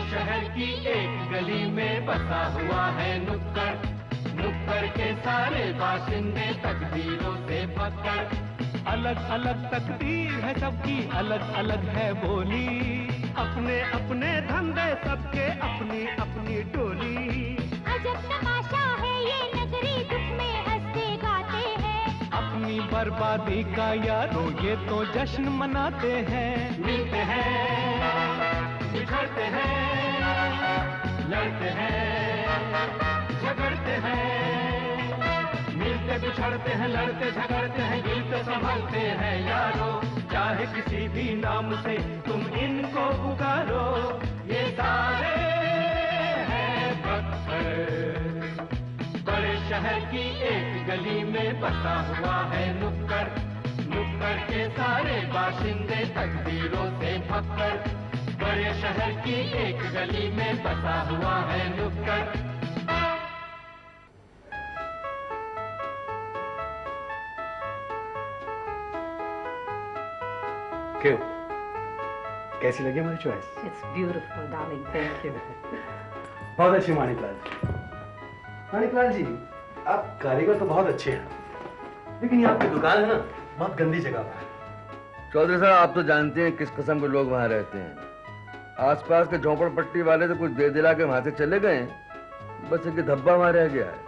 शहर की एक गली में बसा हुआ है नुक्कड़, नुक्कड़ के सारे बाशिंदे तकदीरों से पकड़। अलग अलग तकदीर है सबकी, अलग अलग है बोली, अपने अपने धंधे सबके, अपनी अपनी टोली। अजब तमाशा है ये नगरी, दुख में हंसते गाते हैं। अपनी बर्बादी का यारों ये तो जश्न मनाते हैं। मिलते हैं, बिछड़ते हैं, लड़ते हैं, झगड़ते हैं। मिलते बिछड़ते हैं, लड़ते झगड़ते हैं, गिलते संभलते हैं यारो। चाहे किसी भी नाम से तुम इनको पुकारो, ये सारे हैं पत्थर। बड़े शहर की एक गली में बसा हुआ है नुक्कड़, नुक्कड़ के सारे बाशिंदे तकदीरों से फक्कड़। बड़े शहर की एक गली में बसा हुआ है नुक्कड़। क्यों, कैसी लगी हमारी choice? It's beautiful, darling. Thank you. बहुत अच्छी माणिकलाल जी। माणिकलाल जी, आप कारीगर तो बहुत अच्छे हैं, लेकिन ये आपकी दुकान है ना, बहुत गंदी जगह पर है। चौधरी साहब, आप तो जानते हैं किस किस्म के लोग वहाँ रहते हैं। आसपास के झोपड़पट्टी वाले तो कुछ दे दिला के वहां से चले गए, बस एक धब्बा वहां रह गया है।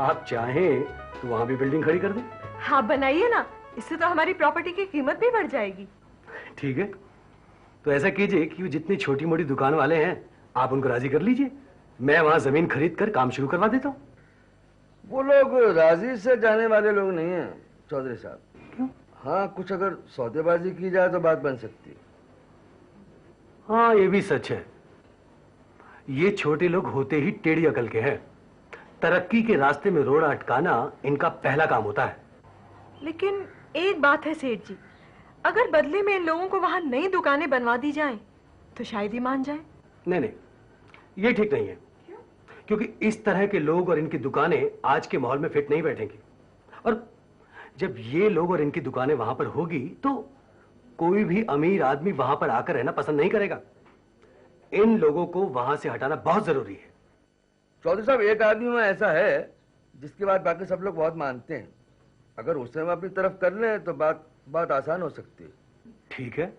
आप चाहें तो वहां भी बिल्डिंग खड़ी कर दें। हाँ बनाइए ना, इससे तो हमारी प्रॉपर्टी की कीमत भी बढ़ जाएगी। ठीक है, तो ऐसा कीजिए कि वो जितनी छोटी मोटी दुकान वाले हैं आप उनको राजी कर लीजिए, मैं वहां जमीन खरीद कर काम शुरू करवा देता हूँ। वो लोग राजी से जाने वाले लोग नहीं हैं चौधरी साहब। क्यों? हाँ, कुछ अगर सौदेबाजी की जाए तो बात बन सकती है। हाँ, ये भी सच है। ये छोटे लोग होते ही टेढ़ी अकल के हैं। तरक्की के रास्ते में रोड़ा अटकाना इनका पहला काम होता है। लेकिन एक बात है सेठ जी, अगर बदले में इन लोगों को वहां नई दुकानें बनवा दी जाएं, तो शायद ही मान जाए। नहीं नहीं, ये ठीक नहीं है। क्योंकि इस तरह के लोग और इनकी दुकानें आज के माहौल में फिट नहीं बैठेंगी, और जब ये लोग और इनकी दुकानें वहां पर होगी तो कोई भी अमीर आदमी वहां पर आकर रहना पसंद नहीं करेगा। इन लोगों को वहां से हटाना बहुत जरूरी है। चौधरी साहब, एक आदमी में ऐसा है जिसकी बात बाकी सब लोग बहुत मानते हैं। अगर उसे हम अपनी तरफ कर लें तो बात आसान हो सकती है। ठीक है,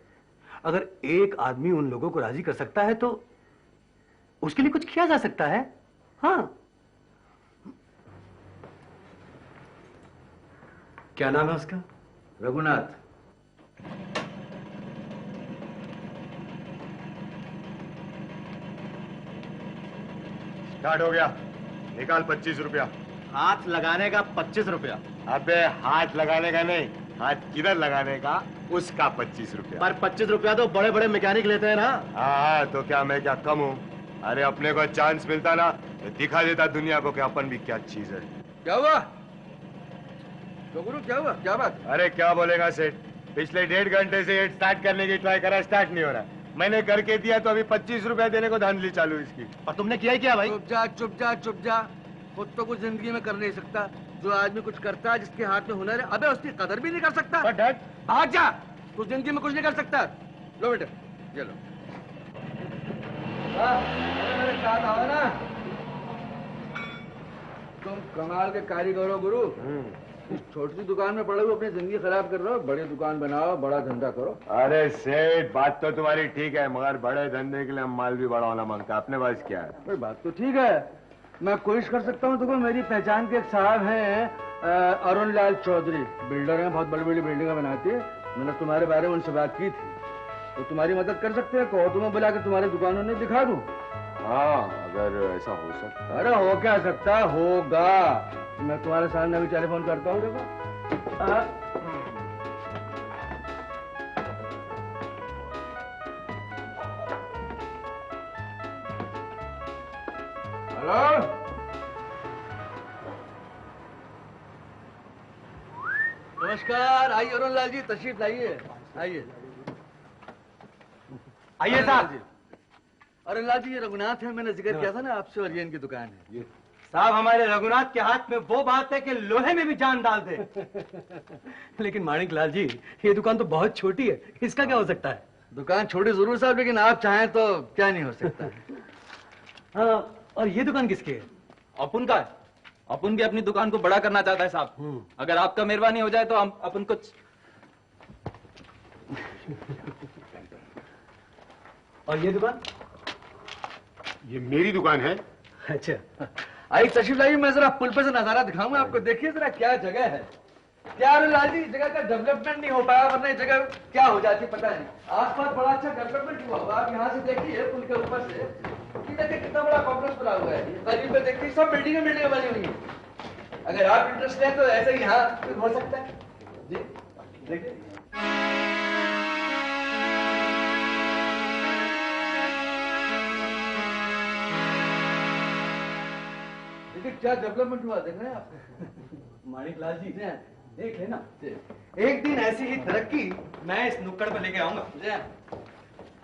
अगर एक आदमी उन लोगों को राजी कर सकता है तो उसके लिए कुछ किया जा सकता है। हाँ, क्या नाम है उसका? रघुनाथ। स्टार्ट हो गया, निकाल 25 रुपया। हाथ लगाने का 25 रुपया। अबे हाथ लगाने का नहीं, हाथ किधर लगाने का उसका 25 रुपया। पर 25 रुपया तो बड़े बड़े मैकेनिक लेते हैं ना। हाँ, तो क्या मैं क्या कम हूँ? अरे अपने को चांस मिलता ना तो दिखा देता दुनिया को कि अपन भी क्या चीज है। क्या हुआ तो गुरु, क्या हुआ, क्या बात? अरे क्या बोलेगा सेठ, पिछले 1.5 घंटे से ये स्टार्ट करने की ट्राई करा, स्टार्ट नहीं हो रहा। मैंने करके दिया तो अभी 25 रुपया देने को धांधली चालू इसकी। और तुमने किया ही क्या भाई? चुप जा चुप जा चुप जा। खुद तो कुछ जिंदगी में कर नहीं सकता, जो आदमी कुछ करता है, जिसके हाथ में हुनर है, अबे उसकी कदर भी नहीं कर सकता। भाग जा, तू जिंदगी में कुछ नहीं कर सकता। लो बेटे, ये लो। मेरे साथ आओ ना। तुम कमाल के कारीगर हो गुरु। इस छोटी सी दुकान में पड़े हुए अपनी जिंदगी खराब कर रहे हो। बड़ी दुकान बनाओ, बड़ा धंधा करो। अरे सेठ, बात तो तुम्हारी ठीक है, मगर बड़े धंधे के लिए हम माल भी बड़ा होना मांगता है। अपने पास क्या है? भाई बात तो ठीक है, मैं कोशिश कर सकता हूँ। देखो, मेरी पहचान के एक साहब हैं अरुण लाल चौधरी, बिल्डर हैं, बहुत बड़ी बड़ी बिल्डिंगें बनाते हैं। मैंने तुम्हारे बारे में उनसे बात की थी, तो तुम्हारी मदद कर सकते हैं। कहो तुम्हें बुला के तुम्हारी दुकानों ने दिखा दूं। हाँ, अगर ऐसा हो सकता। अरे हो क्या सकता, होगा। मैं तुम्हारे सामने अभी टेलीफोन करता हूँ। देखो, हेलो, नमस्कार। आइए अरुण लाल जी, तशरीफ लाइए, आइए आइए साहब। अरुण लाल जी, ये रघुनाथ है, मैंने जिक्र किया था ना आपसे, और ये इनकी दुकान है। साहब, हमारे रघुनाथ के हाथ में वो बात है कि लोहे में भी जान डाल दे। लेकिन माणिकलाल जी, ये दुकान तो बहुत छोटी है, इसका क्या हो सकता है? दुकान छोटी जरूर साहब, लेकिन आप चाहें तो क्या नहीं हो सकता। हाँ, और ये दुकान किसकी है? अपुन का है। अपुन भी अपनी दुकान को बड़ा करना चाहता है साहब। अगर आपका मेहरबानी हो जाए तो हम अपन कुछ। और ये दुकान? ये मेरी दुकान है। अच्छा, आई तशरीफ लाइए, मैं जरा पुल पे से नजारा दिखाऊंगा आपको। देखिए जरा क्या जगह है। क्या लाल जी, जगह का डेवलपमेंट नहीं हो पाया, वरना ये जगह क्या हो जाती पता नहीं। आसपास बड़ा अच्छा डेवलपमेंट हुआ होगा। आप यहाँ से देखिए पुल के ऊपर से, देखिए कितना बड़ा कॉम्प्लेक्स बना हुआ है। करीब में देखिए सब बिल्डिंगें बनी हुई है। अगर आप इंटरेस्ट है तो ऐसे ही यहाँ हो सकता है जी। देखिए क्या डेवलपमेंट हुआ, देख रहे हैं आप? माणिक लाल जी देख लेना, एक दिन ऐसी ही तरक्की मैं इस नुक्कड़ पर लेके आऊंगा।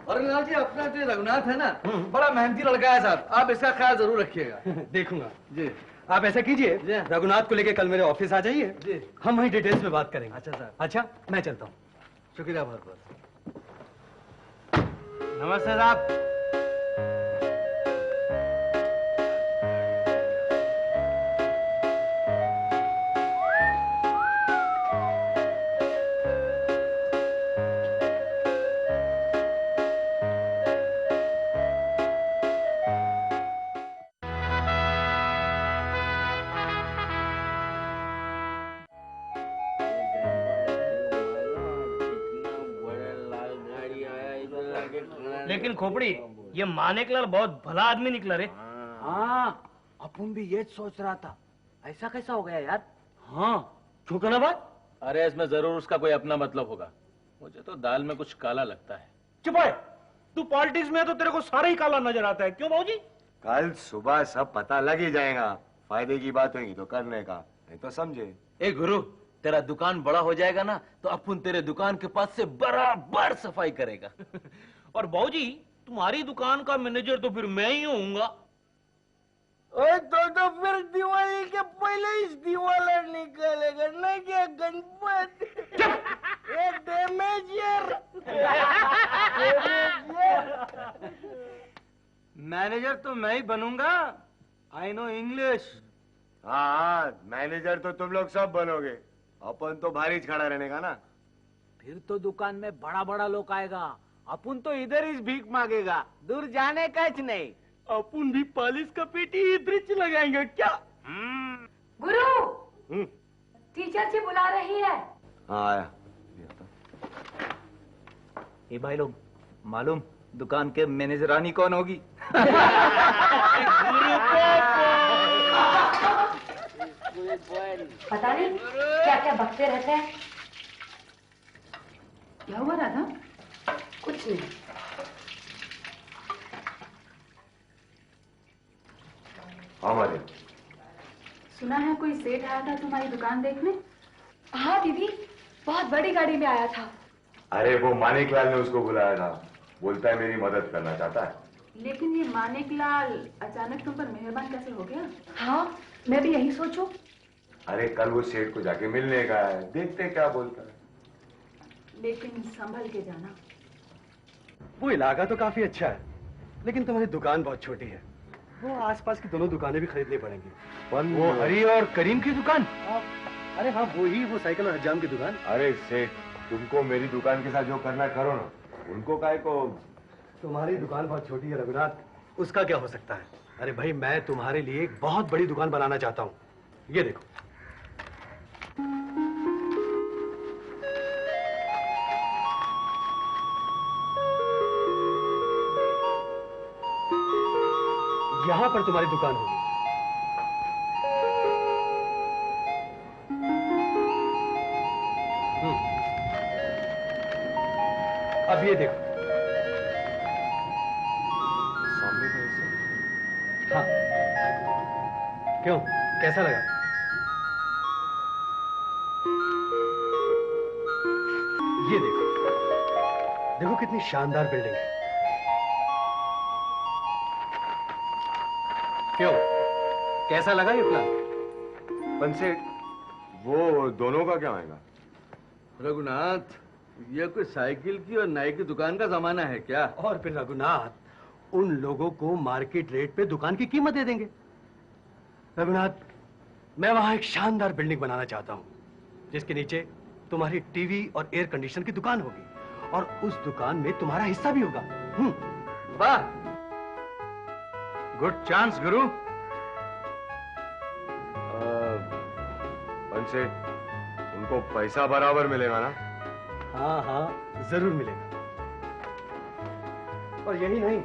और लाल जी, अपना जो रघुनाथ है ना, बड़ा मेहनती लड़का है साहब, आप इसका ख्याल जरूर रखिएगा। देखूंगा जी। आप ऐसा कीजिए, रघुनाथ को लेके कल मेरे ऑफिस आ जाइए जी। हम वहीं डिटेल्स में बात करेंगे। अच्छा साहब। अच्छा, मैं चलता हूँ। शुक्रिया बहुत बहुत। नमस्ते साहब। लेकिन खोपड़ी, ये मानेकलाल बहुत भला आदमी निकला रे। हाँ, अपन भी ये सोच रहा था, ऐसा कैसा हो गया यार? हाँ, क्यों कहना बात? अरे इसमें जरूर उसका कोई अपना मतलब होगा। मुझे तो दाल में कुछ काला लगता है। चुप है, तू पॉलिटिक्स में है तो तेरे को सारा ही काला नजर आता है। क्यों बाबूजी? कल सुबह सब पता लग ही जाएगा। फायदे की बात होगी तो करने का, नहीं तो समझे। ए गुरु, तेरा दुकान बड़ा हो जाएगा ना तो अपन तेरे दुकान के पास से बराबर सफाई करेगा। और बाबूजी, तुम्हारी दुकान का मैनेजर तो फिर मैं ही होऊंगा। तो फिर दिवाली के पहले इस दिवाला निकलेगा ना क्या गणपत? मैनेजर तो मैं ही बनूंगा। I know English. हाँ, मैनेजर तो तुम लोग सब बनोगे, अपन तो भारी खड़ा रहने का ना। फिर तो दुकान में बड़ा बड़ा लोग आएगा, अपन तो इधर ही भीख मांगेगा, दूर जाने का ही नहीं। अपन भी पालिश का पेटी इधर लगाएंगे क्या? गुरु, टीचर जी बुला रही है। हाँ आया। ये भाई लोग, मालूम दुकान के मैनेजरानी कौन होगी? पता नहीं क्या क्या बकते रहते हैं। क्या हुआ राधा? कुछ नहीं। हमारे सुना है कोई सेठ आया था तुम्हारी दुकान देखने? हाँ दीदी, बहुत बड़ी गाड़ी में आया था। अरे वो मानिकलाल ने उसको बुलाया था, बोलता है मेरी मदद करना चाहता है। लेकिन ये मानिकलाल अचानक तुम पर मेहरबान कैसे हो गया? हाँ, मैं भी यही सोचूं। अरे कल वो सेठ को जाके मिलने का है, देखते क्या बोलता है। लेकिन संभल के जाना। वो इलाका तो काफी अच्छा है, लेकिन तुम्हारी दुकान बहुत छोटी है। वो आसपास की दोनों दुकानें भी खरीदनी पड़ेंगी। वो हरी और करीम की दुकान? अरे हाँ, वो साइकिल और हजाम की दुकान। अरे सेठ, तुमको मेरी दुकान के साथ जो करना करो ना, उनको काहे को। तुम्हारी दुकान बहुत छोटी है रघुनाथ, उसका क्या हो सकता है? अरे भाई, मैं तुम्हारे लिए एक बहुत बड़ी दुकान बनाना चाहता हूँ। ये देखो। यहां पर तुम्हारी दुकान होगी। अब ये देखो। सामने का हिस्सा। हाँ, क्यों, कैसा लगा? ये देखो, देखो कितनी शानदार बिल्डिंग है। क्यों, कैसा लगा ये प्लान? पंसेठ, वो दोनों का क्या आएगा? रघुनाथ, ये कोई साइकिल की और नाई की दुकान का जमाना है क्या? और फिर रघुनाथ, उन लोगों को मार्केट रेट पे दुकान की कीमत दे देंगे। रघुनाथ, मैं वहां एक शानदार बिल्डिंग बनाना चाहता हूं, जिसके नीचे तुम्हारी टीवी और एयर कंडीशनर की दुकान होगी, और उस दुकान में तुम्हारा हिस्सा भी होगा। वाह, गुड चांस गुरु। पंचे, उनको पैसा बराबर मिलेगा ना? हाँ हाँ, जरूर मिलेगा। और यही नहीं,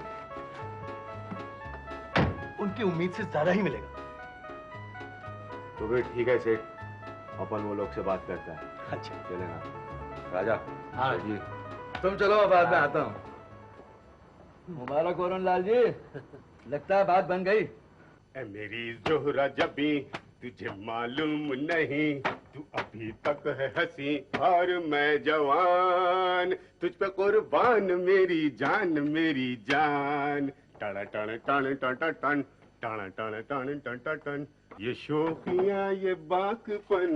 उनकी उम्मीद से ज्यादा ही मिलेगा। तो फिर ठीक है सेठ, अपन वो लोग से बात करता है। अच्छा चले ना राजा। हाँ जी, तुम चलो, बाद में आता हूँ। मुबारक अरुण लाल जी, लगता है बात बन गई। मेरी जोहरा जबी तुझे मालूम नहीं, तू अभी तक है हंसी और मैं जवान, तुझ पे कुर्बान मेरी जान मेरी जान। टन टन टन टन टन टन टन टन टन टन टन, ये शोखियां ये बाकपन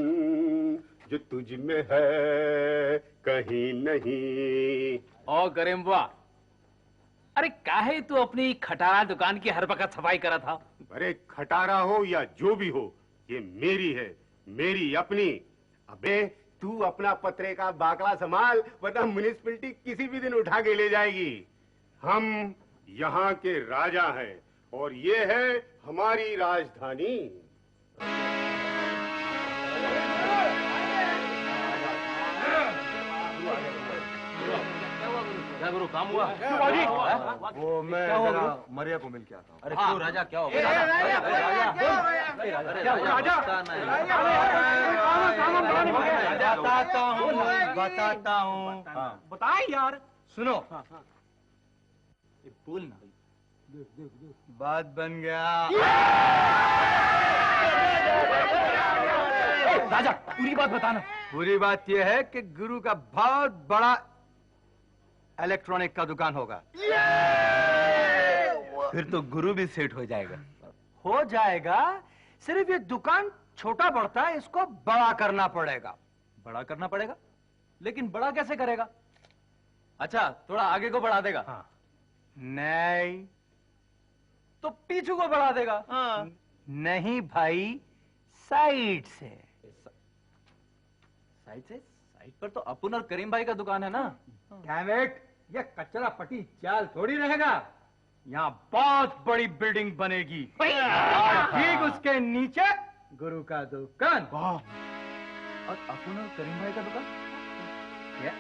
जो तुझ में है कहीं नहीं। ओ करीम बुआ, अरे काहे तू अपनी खटारा दुकान की हर वक्त सफाई करा था? अरे खटारा हो या जो भी हो, ये मेरी है, मेरी अपनी। अबे तू अपना पत्रे का बाकला संभाल, वरना म्युनिसिपैलिटी किसी भी दिन उठा के ले जाएगी। हम यहाँ के राजा हैं और ये है हमारी राजधानी। क्या गुरु, काम हुआ? वो मैं जरा मरिया को मिल के आता हूँ। अरे क्यों राजा, क्या हो गया? बताता हूँ। बताए यार। सुनो, बोल ना। बात बन गया। राजा, पूरी बात बताना। पूरी बात यह है कि गुरु का बहुत बड़ा इलेक्ट्रॉनिक का दुकान होगा। फिर तो गुरु भी सेट हो जाएगा। हो जाएगा, सिर्फ ये दुकान छोटा पड़ता है, इसको बड़ा करना पड़ेगा। बड़ा करना पड़ेगा? लेकिन बड़ा कैसे करेगा? अच्छा, थोड़ा आगे को बढ़ा देगा? हाँ। नहीं तो पीछू को बढ़ा देगा? हाँ। नहीं भाई, साइड से। साइड से? साइड पर तो अपुन और करीम भाई का दुकान है ना? डैमेट, ये कचरा पटी चाल थोड़ी रहेगा। यहाँ बहुत बड़ी बिल्डिंग बनेगी और ठीक उसके नीचे गुरु का दुकान। और अपुन और करीम भाई का दुकान? क्या?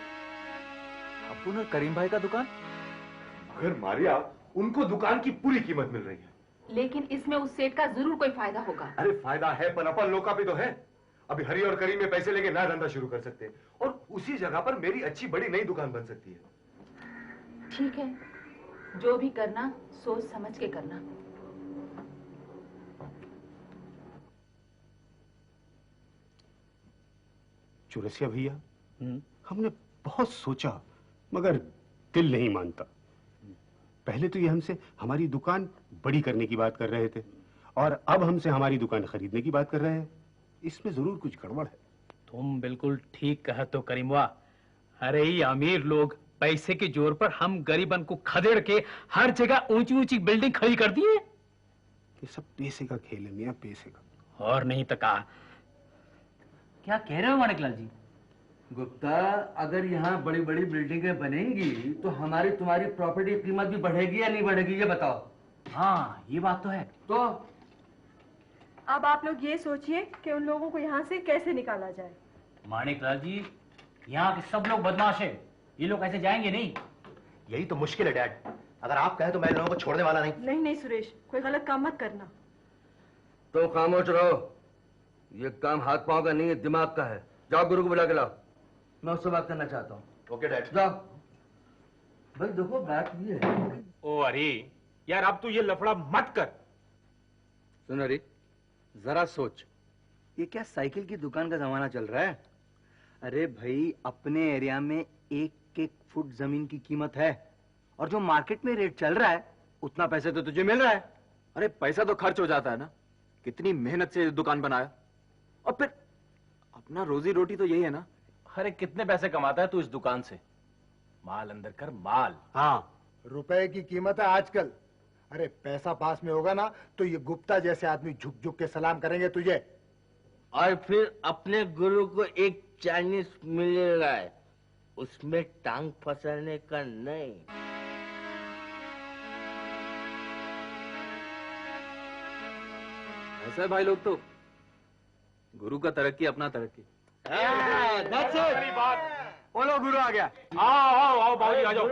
अपुन और करीम भाई का दुकान? मगर मारिया, उनको दुकान की पूरी कीमत मिल रही है। लेकिन इसमें उस सेठ का जरूर कोई फायदा होगा। अरे फायदा है, पर अपन लोग का भी तो है। अभी हरी और करीम में पैसे लेके नया धंधा शुरू कर सकते हैं, और उसी जगह पर मेरी अच्छी बड़ी नई दुकान बन सकती है। ठीक है, जो भी करना सोच समझ के करना। चुरसिया भैया, हमने बहुत सोचा मगर दिल नहीं मानता। पहले तो ये हमसे हमारी दुकान बड़ी करने की बात कर रहे थे, और अब हमसे हमारी दुकान खरीदने की बात कर रहे हैं। इसमें जरूर कुछ गड़बड़ है। तुम बिल्कुल ठीक कहा तो करीमवा। अरे ये अमीर लोग पैसे के जोर पर हम गरीबन को खदेड़ के हर जगह ऊंची ऊंची बिल्डिंग खड़ी कर दी है। ये सब पैसे का खेल है मियां, पैसे का। और नहीं तो कहा। क्या कह रहे हो माणिकलाल जी? गुप्ता, अगर यहाँ बड़ी बड़ी बिल्डिंगें बनेंगी तो हमारी तुम्हारी प्रॉपर्टी की कीमत भी बढ़ेगी या नहीं बढ़ेगी, ये बताओ। हाँ, ये बात तो है। तो अब आप लोग ये सोचिए कि उन लोगों को यहाँ से कैसे निकाला जाए। माणिकलाल जी, यहाँ के सब लोग बदमाश है, ये लोग ऐसे जाएंगे नहीं। यही तो मुश्किल है डैड। अगर आप कहें तो मैं लोगों को छोड़ने वाला नहीं। नहीं नहीं सुरेश, कोई गलत काम मत करना। तो खामोश रहो, ये काम हाथ पांव का नहीं है, दिमाग का है। जाओ गुरु को बुला के लाओ, मैं उससे बात करना चाहता हूँ। Okay dad. जाओ। भाई देखो, बात ये है। ओ अरे यार, अब तू ये लफड़ा मत कर। सुन अरे, जरा सोच, ये क्या साइकिल की दुकान का जमाना चल रहा है? अरे भाई, अपने एरिया में 1-1 फुट जमीन की कीमत है, और जो मार्केट में रेट चल रहा है उतना पैसे तो तुझे मिल रहा है। अरे पैसा तो खर्च हो जाता है ना, कितनी मेहनत से दुकान बनाया, और फिर अपना रोजी रोटी तो यही है ना। अरे कितने पैसे कमाता है तू इस दुकान से? माल अंदर कर, माल। हाँ, रुपए की कीमत है आजकल। अरे पैसा पास में होगा ना तो ये गुप्ता जैसे आदमी झुक झुक के सलाम करेंगे तुझे। और फिर अपने गुरु को एक चाइनीज मिलेगा, उसमें टांग फंसाने का नहीं। ऐसा है भाई लोग तो, गुरु का तरक्की अपना तरक्की। बोलो गुरु आ गया। आओ आओ आओ बाबूजी आ जाओ।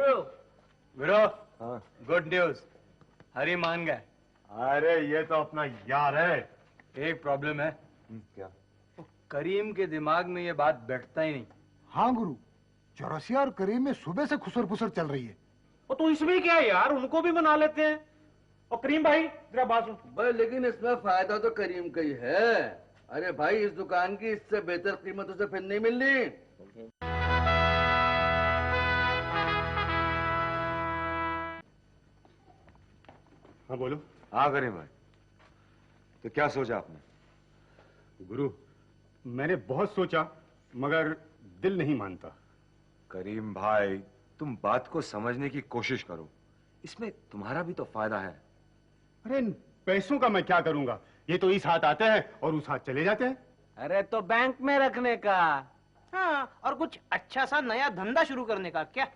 गुरु, गुड न्यूज, हरी मान गए। अरे ये तो अपना यार है। एक प्रॉब्लम है। क्या? करीम के दिमाग में ये बात बैठता ही नहीं। हाँ गुरु, चौरसिया और करीम में सुबह से खुसर फुसर चल रही है। तो इसमें क्या है यार, उनको भी मना लेते हैं। और करीम भाई जरा बात सुन भाई, लेकिन इसमें फायदा तो करीम का ही है। अरे भाई, इस दुकान की इससे बेहतर कीमत उसे फिर नहीं मिलनी। हाँ बोलो। हाँ करीम भाई, तो क्या सोचा आपने? गुरु, मैंने बहुत सोचा मगर दिल नहीं मानता। करीम भाई, तुम बात को समझने की कोशिश करो, इसमें तुम्हारा भी तो फायदा है। अरे इन पैसों का मैं क्या करूंगा? ये तो इस हाथ आते हैं और उस हाथ चले जाते हैं। अरे तो बैंक में रखने का। हाँ, और कुछ अच्छा सा नया धंधा शुरू करने का। क्या?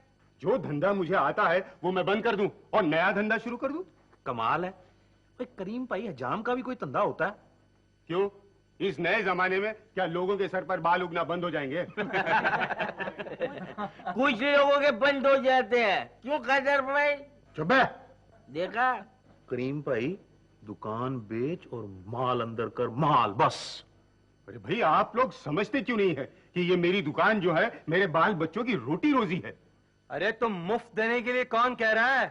जो धंधा मुझे आता है वो मैं बंद कर दूं और नया धंधा शुरू कर दूं। कमाल है भाई, करीम भाई हजाम का भी कोई धंधा होता है? क्यों? इस नए जमाने में क्या लोगों के सर पर बाल उगना बंद हो जाएंगे? कुछ लोगों के बंद हो जाते हैं। क्यों खजर भाई? चुप है। देखा? करीम भाई दुकान बेच और माल अंदर कर, माल बस। अरे भाई, आप लोग समझते क्यों नहीं है कि ये मेरी दुकान जो है मेरे बाल बच्चों की रोटी रोजी है। अरे तो मुफ्त देने के लिए कौन कह रहा है?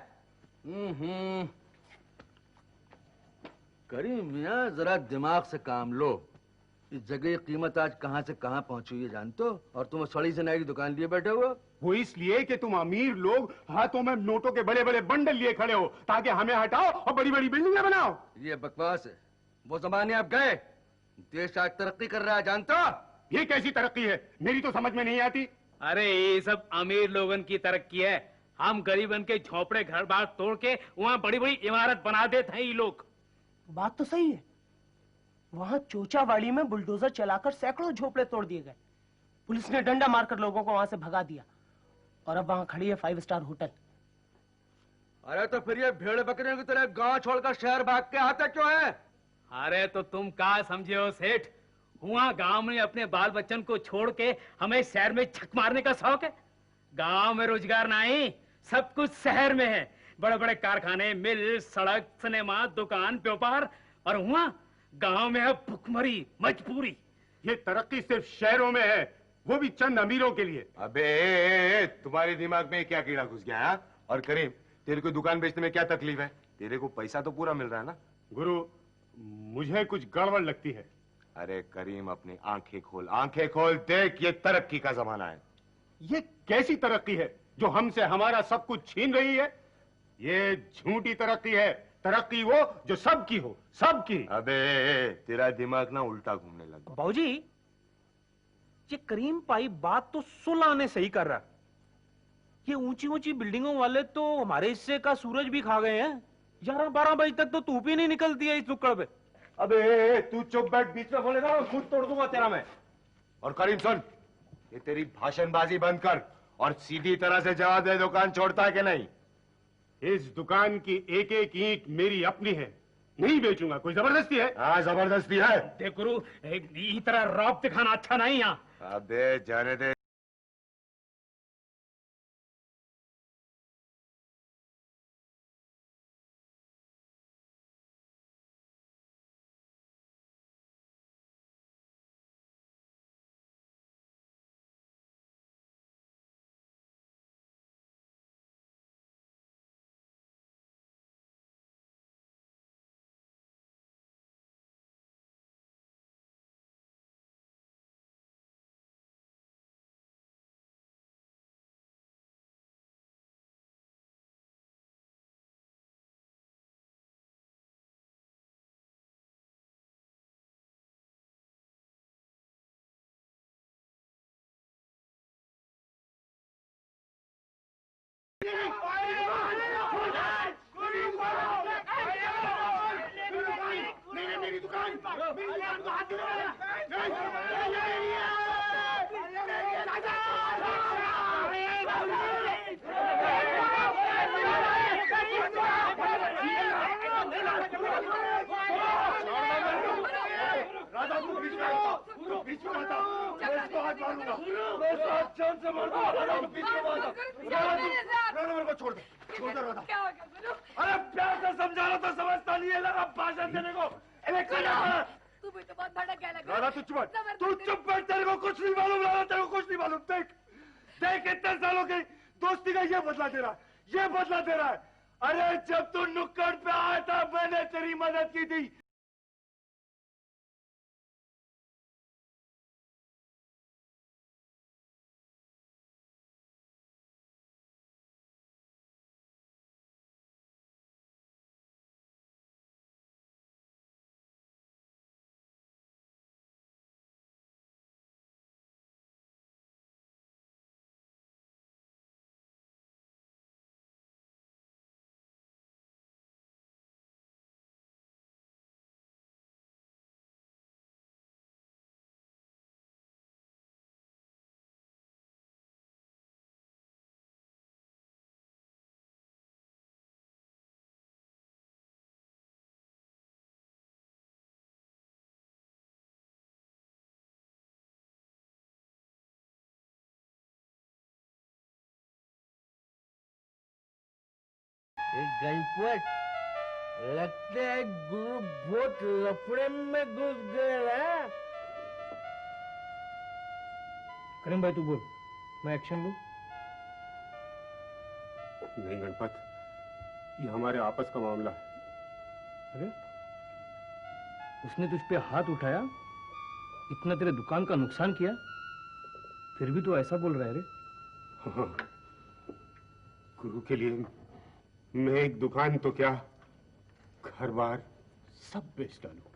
करीम मियां, जरा दिमाग से काम लो। इस जगह की कीमत आज कहां से कहां पहुंची हुई है जानते हो? और तुम सड़ी से नई दुकान लिए बैठे हो। वो इसलिए कि तुम अमीर लोग हाथों में नोटों के बड़े बड़े बंडल लिए खड़े हो ताकि हमें हटाओ और बड़ी बड़ी बिल्डिंगें बनाओ। ये बकवास है। वो जमाने अब गए। देश आज तरक्की कर रहा है, जानते हो? ये कैसी तरक्की है? मेरी तो समझ में नहीं आती। अरे ये सब अमीर लोगन की तरक्की है। हम गरीबन के झोपड़े घर बार तोड़ के वहाँ बड़ी बड़ी इमारत बना देते हैं ये लोग। बात तो सही है। वहां चोचावाड़ी में बुलडोजर चलाकर सैकड़ों झोपड़े तोड़ दिए गए। पुलिस ने डंडा मारकर लोगों को वहां से भगा दिया और अब वहां खड़ी है 5 स्टार होटल। अरे तो फिर ये भेड़ बकरियों की तरह गांव छोड़कर शहर भाग के आते क्यों है? अरे तो तुम क्या समझे हो सेठ? हुआ गांव में अपने बाल बच्चन को छोड़ के हमें शहर में छक मारने का शौक है। गांव में रोजगार नहीं, सब कुछ शहर में है। बड़े बड़े कारखाने, मिल, सड़क, सिनेमा, दुकान, व्यापार। और हुआ गांव में है भुखमरी, मजबूरी। ये तरक्की सिर्फ शहरों में है, वो भी चंद अमीरों के लिए। अबे तुम्हारे दिमाग में क्या कीड़ा घुस गया है? और करीम, तेरे को दुकान बेचने में क्या तकलीफ है? तेरे को पैसा तो पूरा मिल रहा है ना? गुरु, मुझे कुछ गड़बड़ लगती है। अरे करीम, अपनी आंखें खोल, आंखें खोल, देख ये तरक्की का जमाना है। ये कैसी तरक्की है जो हमसे हमारा सब कुछ छीन रही है? ये झूठी तरक्की है। तरक्की वो जो सबकी हो, सबकी। अबे तेरा दिमाग ना उल्टा घूमने लगा। बाबूजी, ये करीम भाई बात तो सुलाने सही कर रहा है। ये ऊंची ऊंची बिल्डिंगों वाले तो हमारे हिस्से का सूरज भी खा गए हैं। 11-12 बजे तक तो धूप ही नहीं निकलती है इस नुक्कड़ पे। अबे तू चुप बैठ, बीच में बोलेगा मैं खुद तोड़ दूंगा तेरा मैं। और करीम सुन, ये तेरी भाषणबाजी बंद कर और सीधी तरह से जवाब दे, दुकान छोड़ता है कि नहीं? इस दुकान की एक एक ईंट मेरी अपनी है, नहीं बेचूंगा। कोई जबरदस्ती है? हाँ जबरदस्ती है। देख गुरु, इस तरह रौब दिखाना अच्छा नहीं यहाँ। अबे जाने दे। मेरी दुकान को हाथ राधा तू बीच में आता, तू बीच में आता, मैं इसको हाथ मारूंगा, मैं इसको हाथ जान से मारूंगा, राधा तू बीच में आता, राधा मेरे को छोड़ दे राधा। अरे प्यार से समझा रहा तो समझता नहीं है, लगा भाषण देने को। तू भी तो बहुत भड़क गया लगा। राधा तू चुप बैठ, तेरे को कुछ नहीं मालूम, राधा तेरे को कुछ नहीं मालूम। देख इतने सालों की दोस्ती का ये बदला दे रहा है। अरे जब तू नुक्कड़ पे आया था मैंने तेरी मदद की थी। गणपत लगता है गुरु बहुत लफड़े में घुस गया। करीम भाई तू बोल, मैं एक्शन लूं? नहीं गणपत, ये हमारे आपस का मामला है। अरे उसने तुझ पे हाथ उठाया, इतना तेरे दुकान का नुकसान किया, फिर भी तू ऐसा बोल रहा है रे? हाँ, गुरु के लिए मैं एक दुकान तो क्या घर बार सब बेच डालूं,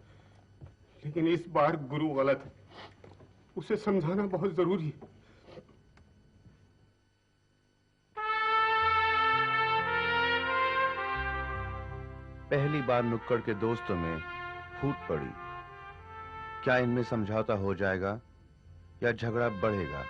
लेकिन इस बार गुरु गलत है, उसे समझाना बहुत जरूरी है। पहली बार नुक्कड़ के दोस्तों में फूट पड़ी। क्या इनमें समझौता हो जाएगा या झगड़ा बढ़ेगा?